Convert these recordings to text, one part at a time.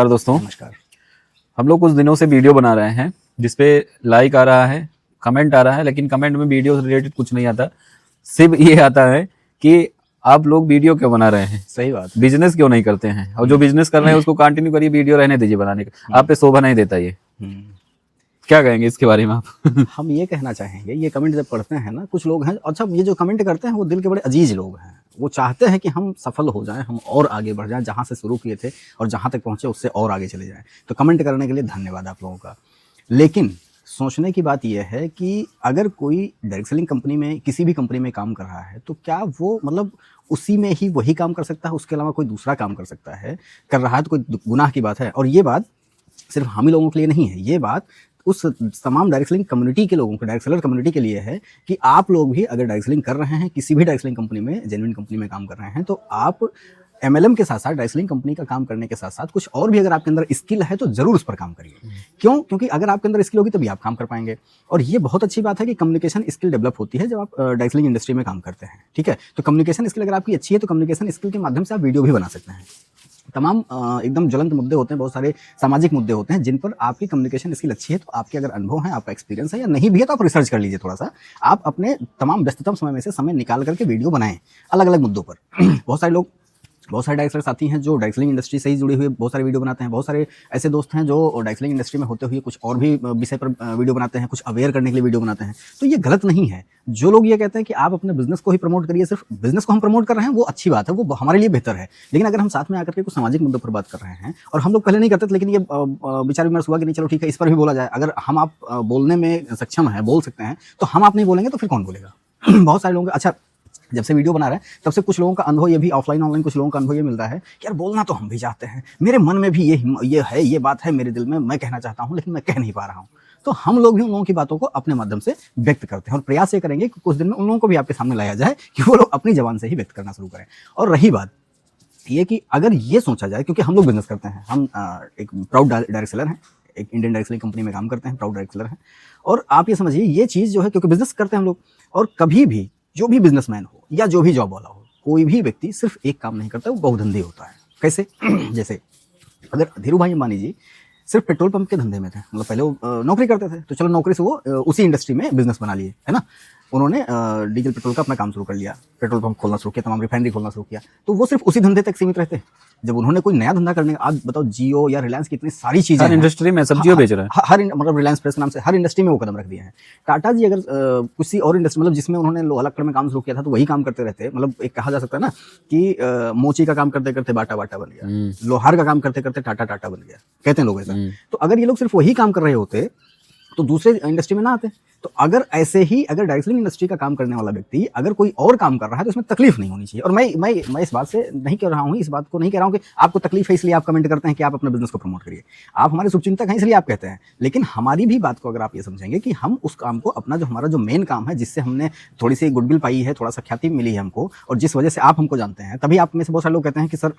नमस्कार दोस्तों। नमस्कार। हम लोग कुछ दिनों से वीडियो बना रहे हैं जिसपे लाइक आ रहा है, कमेंट आ रहा है, लेकिन कमेंट में वीडियो से रिलेटेड कुछ नहीं आता। सिर्फ ये आता है कि आप लोग वीडियो क्यों बना रहे हैं, सही बात। बिजनेस क्यों नहीं करते हैं, और जो बिजनेस कर रहे हैं उसको कंटिन्यू करिए, वीडियो रहने दीजिए बनाने का। आप पे शोभा नहीं देता ये। क्या कहेंगे इसके बारे में आप? हम ये कहना चाहेंगे, ये कमेंट जब पढ़ते हैं ना, कुछ लोग हैं, अच्छा ये जो कमेंट करते हैं वो दिल के बड़े अजीज लोग हैं। वो चाहते हैं कि हम सफल हो जाएं, हम और आगे बढ़ जाएं, जहां से शुरू किए थे और जहां तक पहुंचे उससे और आगे चले जाएं। तो कमेंट करने के लिए धन्यवाद आप लोगों का। लेकिन सोचने की बात यह है कि अगर कोई डायरेक्ट सेलिंग कंपनी में, किसी भी कंपनी में काम कर रहा है, तो क्या वो मतलब उसी में ही वही काम कर सकता है, उसके अलावा कोई दूसरा काम कर सकता है? कर रहा है तो कोई गुनाह की बात है। और ये बात सिर्फ हम ही लोगों के लिए नहीं है, ये बात उस तमाम डायरेक्ट सेलिंग कम्युनिटी के लोगों को, डायरेक्ट सेलर कम्युनिटी के लिए है कि आप लोग भी अगर डायरेक्ट सेलिंग कर रहे हैं, किसी भी डायरेक्ट सेलिंग कंपनी में, जेन्युइन कंपनी में काम कर रहे हैं, तो आप एमएलएम के साथ साथ, डायरेक्ट सेलिंग कंपनी का काम करने के साथ साथ कुछ और भी अगर आपके अंदर स्किल है तो जरूर उस पर काम करिए। क्यों? क्योंकि अगर आपके अंदर स्किल होगी तभी आप काम कर पाएंगे। और ये बहुत अच्छी बात है कि कम्युनिकेशन स्किल डेवलप होती है जब आप डायरेक्ट सेलिंग इंडस्ट्री में काम करते हैं। ठीक है, तो कम्युनिकेशन स्किल अगर आपकी अच्छी है तो कम्युनिकेशन स्किल के माध्यम से आप वीडियो भी बना सकते हैं। तमाम एकदम ज्वलंत मुद्दे होते हैं, बहुत सारे सामाजिक मुद्दे होते हैं जिन पर आपकी कम्युनिकेशन स्किल अच्छी है, तो आपके अगर अनुभव है, आपका एक्सपीरियंस है, या नहीं भी है तो आप रिसर्च कर लीजिए थोड़ा सा। आप अपने तमाम व्यस्ततम समय में से समय निकाल करके वीडियो बनाएं अलग अलग मुद्दों पर। बहुत सारे डायरेक्टर्स साथी हैं जो डायरेक्ट सेलिंग इंडस्ट्री से ही जुड़े हुए बहुत सारे वीडियो बनाते हैं। बहुत सारे ऐसे दोस्त हैं जो डायरेक्ट सेलिंग इंडस्ट्री में होते हुए कुछ और भी विषय पर वीडियो बनाते हैं, कुछ अवेयर करने के लिए वीडियो बनाते हैं। तो ये गलत नहीं है। जो लोग ये कहते हैं कि आप अपने बिजनेस को ही प्रमोट करिए, सिर्फ बिजनेस को हम प्रमोट कर रहे हैं, वो अच्छी बात है, वो हमारे लिए बेहतर है। लेकिन अगर हम साथ में आकर के कुछ सामाजिक मुद्दों पर बात कर रहे हैं, और हम लोग पहले नहीं करते थे, लेकिन ये विचार विमर्श हुआ कि नहीं चलो ठीक है, इस पर भी बोला जाए। अगर हम आप बोलने में सक्षम है, बोल सकते हैं, तो हम आप नहीं बोलेंगे तो फिर कौन बोलेगा? बहुत सारे लोग, अच्छा जब से वीडियो बना रहे हैं तब से कुछ लोगों का अनुभव ये भी, ऑफलाइन ऑनलाइन कुछ लोगों का अनुभव ये मिलता है कि यार बोलना तो हम भी चाहते हैं, मेरे मन में भी ये है, ये बात है मेरे दिल में, मैं कहना चाहता हूँ लेकिन मैं कह नहीं पा रहा हूँ। तो हम लोग भी उन लोगों की बातों को अपने माध्यम से व्यक्त करते हैं और प्रयास ये करेंगे कि कुछ दिन में उन लोगों को भी आपके सामने लाया जाए कि वो लोग अपनी जबान से ही व्यक्त करना शुरू करें। और रही बात ये कि अगर ये सोचा जाए, क्योंकि हम लोग बिजनेस करते हैं, हम एक प्राउड डायरेक्ट सेलर हैं, एक इंडियन डायरेक्ट सेलिंग कंपनी में काम करते हैं, प्राउड डायरेक्ट सेलर हैं। और आप ये समझिए, ये चीज़ जो है, क्योंकि बिजनेस करते हैं हम लोग, और कभी भी जो भी बिजनेसमैन हो या जो भी जॉब वाला हो, कोई भी व्यक्ति सिर्फ एक काम नहीं करता, वो बहुधंधी होता है। कैसे? जैसे अगर धीरू भाई अंबानी जी सिर्फ पेट्रोल पंप के धंधे में थे, मतलब पहले वो नौकरी करते थे, तो चलो नौकरी से वो उसी इंडस्ट्री में बिजनेस बना लिए, है ना। उन्होंने डीजल पेट्रोल का अपना काम शुरू कर लिया, पेट्रोल पंप खोलना शुरू किया, तमाम रिफाइनरी खोलना शुरू किया, तो वो सिर्फ उसी धंधे तक सीमित रहते। जब उन्होंने कोई नया धंधा करने, आज बताओ जियो या रिलायंस की इतनी सारी चीजें, हर इंडस्ट्री में सब्जियों बेच रहे हैं, हर मतलब रिलायंस फ्रेश नाम से हर इंडस्ट्री में वो कदम रख दिए हैं। टाटा जी अगर किसी और इंडस्ट्री, मतलब जिसमें उन्होंने लोहा लक्कड़ में काम शुरू किया था, तो वही काम करते रहते। मतलब एक कहा जा सकता है ना कि मोची का काम करते करते बाटा बाटा बन गया, लोहार का काम करते करते टाटा टाटा बन गया, कहते हैं लोग ऐसा। तो अगर ये लोग सिर्फ वही काम कर रहे होते तो दूसरे इंडस्ट्री में ना आते। तो अगर ऐसे ही, अगर डायरेक्ट सेलिंग इंडस्ट्री का काम करने वाला व्यक्ति अगर कोई और काम कर रहा है तो इसमें तकलीफ नहीं होनी चाहिए। और मैं इस बात से नहीं कह रहा हूँ, इस बात को नहीं कह रहा हूँ कि आपको तकलीफ है इसलिए आप कमेंट करते हैं कि आप अपने बिजनेस को प्रमोट करिए। आप हमारे शुभचिंतक हैं इसलिए आप कहते हैं। लेकिन हमारी भी बात को अगर आप ये समझेंगे कि हम उस काम को, अपना जो हमारा जो मेन काम है, जिससे हमने थोड़ी सी गुडविल पाई है, थोड़ा सा ख्याति मिली है हमको, और जिस वजह से आप हमको जानते हैं, तभी आप में से बहुत सारे लोग कहते हैं कि सर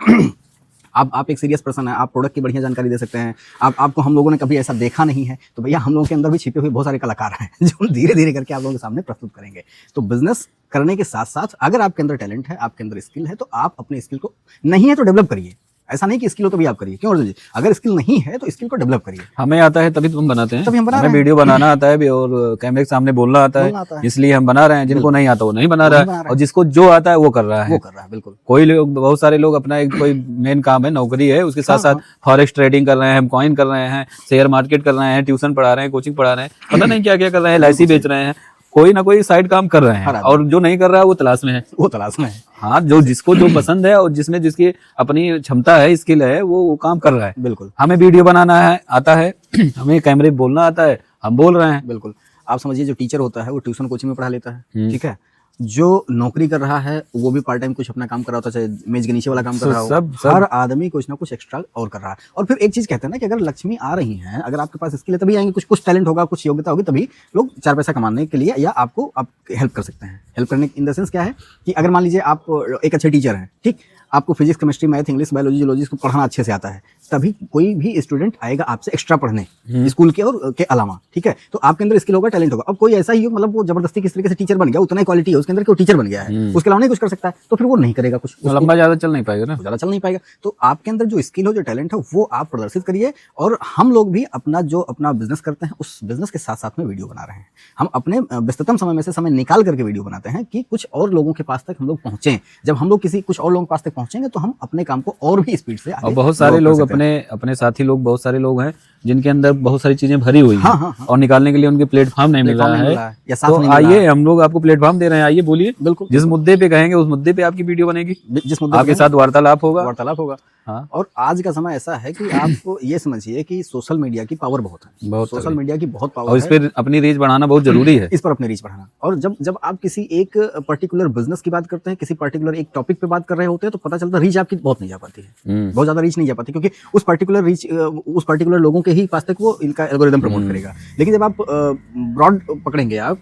आप एक सीरियस पर्सन है, आप प्रोडक्ट की बढ़िया जानकारी दे सकते हैं, आपको हम लोगों ने कभी ऐसा देखा नहीं है। तो भैया हम लोगों के अंदर भी छिपे हुए बहुत सारे कलाकार हैं जो धीरे धीरे करके आप लोगों के सामने प्रस्तुत करेंगे। तो बिजनेस करने के साथ साथ अगर आपके अंदर टैलेंट है, आपके अंदर स्किल है, तो आप अपने स्किल को, नहीं है तो डेवलप करिए। ऐसा नहीं कि स्किल हो तभी आप करिए। क्यों अर्जुन जी? अगर स्किल नहीं है तो स्किल को डेवलप करिए। हमें आता है तभी तो हम बनाते हैं, तभी हम बना हमें रहे हैं। वीडियो बनाना आता है भी और कैमरे के सामने बोलना आता है, इसलिए हम बना रहे हैं। जिनको नहीं आता वो नहीं बना रहा है, और जिसको जो आता है वो कर रहा है, बिल्कुल। कोई लोग, बहुत सारे लोग अपना एक कोई मेन काम है, नौकरी है, उसके साथ साथ फॉरेक्स ट्रेडिंग कर रहे हैं, कॉइन कर रहे हैं, शेयर मार्केट कर रहे हैं, ट्यूशन पढ़ा रहे हैं, कोचिंग पढ़ा रहे हैं, पता नहीं क्या क्या कर रहे हैं, LIC बेच रहे हैं, कोई ना कोई साइड काम कर रहे हैं। और जो नहीं कर रहा है वो तलाश में है, हाँ, जो जिसको जो पसंद है और जिसमें जिसकी अपनी क्षमता है, स्किल है, वो काम कर रहा है। बिल्कुल। हमें वीडियो बनाना है आता है, हमें कैमरे बोलना आता है, हम बोल रहे हैं। बिल्कुल। आप समझिए, जो टीचर होता है वो ट्यूशन कोचिंग में पढ़ा लेता है, ठीक है। जो नौकरी कर रहा है वो भी पार्ट टाइम कुछ अपना काम कर रहा होता है, चाहे मेज के नीचे वाला काम कर रहा हो, सब हर आदमी कुछ ना कुछ एक्स्ट्रा और कर रहा है। और फिर एक चीज कहते हैं ना कि अगर लक्ष्मी आ रही है, अगर आपके पास स्किल है तभी आएंगे, कुछ टैलेंट होगा, कुछ योग्यता होगी, तभी लोग 4 पैसा कमाने के लिए या आपको आप हेल्प कर सकते हैं। हेल्प करने इन द सेंस क्या है कि अगर मान लीजिए आप एक अच्छे टीचर हैं, ठीक, आपको physics, chemistry, math, English, biology, geology को पढ़ाना अच्छे से आता है, तभी कोई भी स्टूडेंट आएगा आपसे एक्स्ट्रा पढ़ने स्कूल के और के अलावा, ठीक है। तो आपके अंदर स्किल होगा, टैलेंट होगा। अब कोई ऐसा ही हो, मतलब वो जबरदस्ती किस तरीके से टीचर बन गया, उतना ही क्वालिटी है उसके अंदर कि वो टीचर बन गया है, उसके अलावा नहीं कुछ कर सकता है, तो फिर वो नहीं करेगा कुछ, लंबा ज्यादा चल नहीं पाएगा ना, ज्यादा चल नहीं पाएगा। तो आपके अंदर जो स्किल हो, जो टैलेंट है, वो आप प्रदर्शित करिए। और हम लोग भी अपना बिजनेस करते हैं, उस बिजनेस के साथ साथ में वीडियो बना रहे हैं। हम अपने व्यस्ततम समय में से समय निकाल करके वीडियो बनाते हैं कि कुछ और लोगों के पास तक हम लोग पहुंचे। जब हम लोग कुछ और लोगों के पास तक पहुंचेंगे तो हम अपने काम को और भी स्पीड से आगे, और बहुत सारे लोग अपने साथी लोग, बहुत सारे लोग हैं जिनके अंदर बहुत सारी चीजें भरी हुई हैं, और निकालने के लिए उनके प्लेटफॉर्म नहीं मिल रहा है। तो आइए, हम लोग आपको प्लेटफॉर्म दे रहे हैं, आइए बोलिए। बिल्कुल, जिस मुद्दे पे कहेंगे उस मुद्दे पे आपकी वीडियो बनेगी, जिस मुद्दे आपके साथ वार्तालाप होगा। हाँ। और आज का समय ऐसा है कि आप ये समझिए कि सोशल मीडिया की पावर बहुत है, सोशल मीडिया की बहुत पावर और इस पर अपनी रीच बढ़ाना बहुत जरूरी है, इस पर अपनी रीच बढ़ाना। और जब आप किसी एक पर्टिकुलर बिजनेस की बात करते हैं, किसी पर्टिकुलर एक टॉपिक पे बात कर रहे होते हैं, तो पता चलता है रीच आपकी बहुत नहीं जा पाती है, बहुत ज्यादा रीच नहीं जा पाती, क्योंकि उस पर्टिकुलर लोगों के ही पास तक वो इनका एल्गोरिदम प्रमोट करेगा। लेकिन जब आप ब्रॉड पकड़ेंगे आप,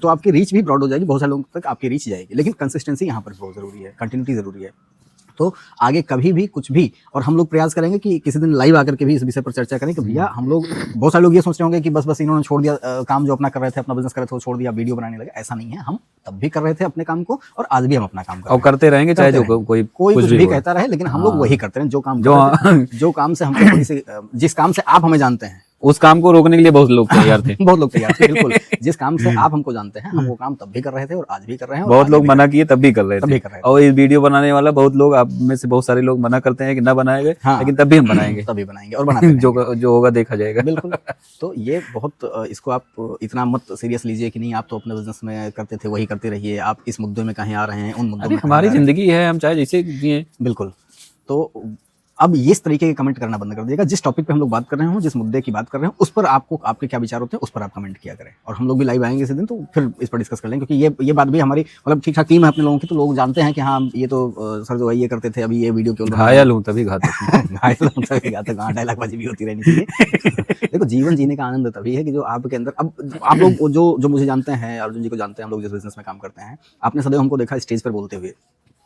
तो आपकी रीच भी ब्रॉड हो जाएगी, बहुत सारे लोगों तक आपकी रीच जाएगी। लेकिन कंसिस्टेंसी यहाँ पर बहुत जरूरी है, कंटिन्यूटी जरूरी है। तो आगे कभी भी कुछ भी, और हम लोग प्रयास करेंगे कि किसी दिन लाइव आकर के भी इस विषय पर चर्चा करें कि भैया हम लोग, बहुत सारे लोग ये सोच रहे होंगे कि बस इन्होंने छोड़ दिया काम जो अपना कर रहे थे, अपना बिजनेस कर रहे थे, वो छोड़ दिया, वीडियो बनाने लगे। ऐसा नहीं है, हम तब भी कर रहे थे अपने काम को, और आज भी हम अपना काम और करते रहेंगे, चाहे जो कोई कुछ भी कहता रहे, लेकिन हम लोग वही करते हैं जो काम से हमको जिस काम से आप हमें जानते हैं, उस काम को रोकने के लिए बहुत लोग तैयार थे। बहुत लोग तैयार थे, बिल्कुल। जिस काम से आप हमको जानते हैं, हम वो काम तब भी कर रहे थे और आज भी कर रहे हैं। बहुत लोग मना किए तब भी कर रहे थे। और ये वीडियो बनाने वाला बहुत लोग, आप में से बहुत सारे लोग मना करते हैं कि ना बनाएंगे, लेकिन तब भी हम बनाएंगे, तभी बनाएंगे और बनाते जो होगा देखा जाएगा। बिल्कुल। तो ये बहुत, इसको आप इतना मत सीरियस लीजिए कि नहीं आप तो अपने बिजनेस में करते थे, वही करते रहिए, आप इस मुद्दे में कहीं आ रहे हैं, उन मुद्दों में। हमारी जिंदगी है, हम चाहे जैसे जिए। बिल्कुल। तो अब इस तरीके के कमेंट करना बंद कर दिएगा। जिस टॉपिक पे हम लोग बात कर रहे हो, जिस मुद्दे की बात कर रहे हो, उस पर आपके क्या विचार होते हैं, उस पर आप कमेंट किया करें। और हम लोग भी लाइव आएंगे इसी दिन, तो फिर इस पर डिस्कस कर लेंगे, क्योंकि ये बात भी हमारी, मतलब ठीक ठाक टीम है अपने लोगों की, तो लोग जानते हैं कि हाँ ये तो सर जो है ये करते थे, अभी ये वीडियो क्यों घायल हूँ तभी घातक घायल हूँ तभी घातक। हाँ, डायलॉगबाजी भी होती रहनी चाहिए। देखो, जीवन जीने का आनंद तभी है कि जो आपके अंदर, अब आप लोग जो मुझे जानते हैं, अर्जुन जी को जानते हैं, हम लोग जिस बिजनेस में काम करते हैं, आपने सदैव हमको देखा स्टेज पर बोलते हुए,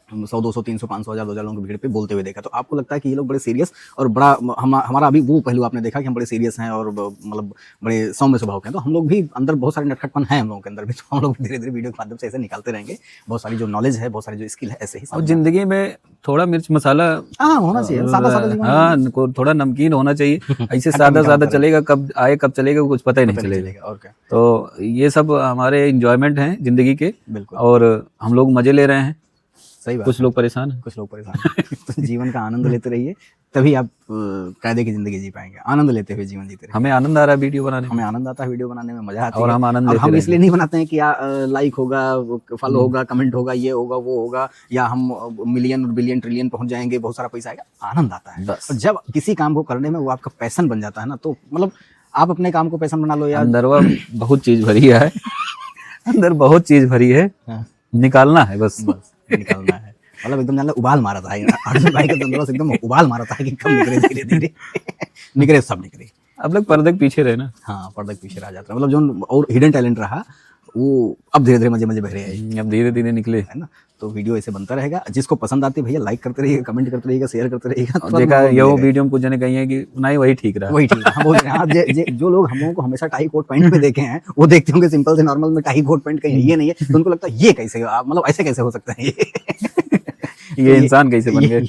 100, 200, 300, 500, 1000, 2000 लोगों की भीड़ पे बोलते हुए देखा। तो आपको लगता है कि ये लोग बड़े सीरियस और बड़ा, हमारा अभी वो पहलू आपने देखा कि हम बड़े सीरियस हैं और मतलब बड़े सौम्य स्वभाव के हैं। तो हम लोग भी अंदर बहुत सारे नटखटपन है हम लोगों के अंदर भी, तो हम लोग धीरे धीरे वीडियो के माध्यम से ऐसे निकालते रहेंगे। बहुत सारी जो नॉलेज है, बहुत सारी जो स्किल है, ऐसे ही। और जिंदगी में थोड़ा मिर्च मसाला होना चाहिए, सादा सादा। हाँ, थोड़ा नमकीन होना चाहिए। ऐसे सादा चलेगा, कब आए कब चलेगा कुछ पता ही नहीं चलेगा। और क्या। तो ये सब हमारे इंजॉयमेंट हैं जिंदगी के, और हम लोग मजे ले रहे हैं। सही बात। कुछ लोग परेशान हैं, कुछ लोग परेशान हैं। तो जीवन का आनंद लेते रहिए, तभी आप कायदे की जिंदगी जी पाएंगे। आनंद लेते हुए जीवन जीते रहिए। हमें आनंद आ रहा है वीडियो बनाने में, हमें आनंद आता है वीडियो बनाने में, मजा आता है। और हम आनंद लेते हैं। हम इसलिए नहीं बनाते हैं कि लाइक होगा, फॉलो होगा, कमेंट होगा, ये होगा, वो होगा, या हम मिलियन और बिलियन ट्रिलियन पहुंच जाएंगे, बहुत सारा पैसा आएगा। आनंद आता है। और जब किसी काम को करने में वो आपका पैशन बन जाता है ना, तो मतलब आप अपने काम को पैशन बना लो यार। अंदर बहुत चीज भरी है, अंदर बहुत चीज भरी है, निकालना है बस निकालना है। मतलब एकदम जान लो उबाल मारा था अर्जुन भाई के अंदर से, एकदम उबाल मारा था कि कब निकले, धीरे धीरे निकले, सब निकले। अब लोग पर्दे के पीछे रहे ना। हाँ, पर्दे के पीछे रह जाता है। मतलब जो और हिडन टैलेंट रहा, वो अब धीरे धीरे मजे बह रहे हैं, अब धीरे धीरे निकले, है ना। तो वीडियो ऐसे बनता रहेगा। जिसको पसंद आती है भैया लाइक करते रहिएगा, कमेंट करते रहिएगा, शेयर करते रहिएगा। देखा ये वो वीडियो में कुछ जने कही है कि नहीं वही ठीक रहा, वही ठीक है। जो लोग हम लोगों को हमेशा टाई कोट पैंट में देखे हैं, वो देखते होंगे सिंपल से नॉर्मल में टाई कोट पैंट कहीं ये नहीं है, तो उनको लगता है ये कैसे, मतलब ऐसे कैसे हो सकता है, ये इंसान कैसे बन गए,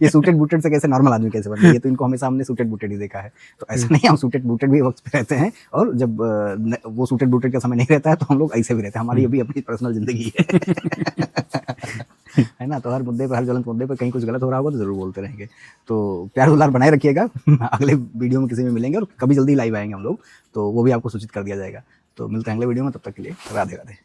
ये सूटेड बूटेड से कैसे नॉर्मल आदमी कैसे बन गए। ये तो इनको हमेशा हमने सूटेड बूटेड ही देखा है। तो ऐसा नहीं, हम सूटेड बूटेड भी वक्त पे रहते हैं, और जब वो सूटेड बूटेड का समय नहीं रहता है तो हम लोग ऐसे भी रहते हैं। हमारी अभी अपनी पर्सनल जिंदगी है ना। तो हर मुद्दे पर, हर ज्वलंत मुद्दे पर कहीं कुछ गलत हो रहा होगा तो जरूर बोलते रहेंगे। तो प्यार दुलार बनाए रखिएगा। अगले वीडियो में किसी में मिलेंगे, और कभी जल्दी लाइव आएंगे हम लोग, तो वो भी आपको सूचित कर दिया जाएगा। तो मिलते हैं अगले वीडियो में, तब तक के लिए राधे राधे।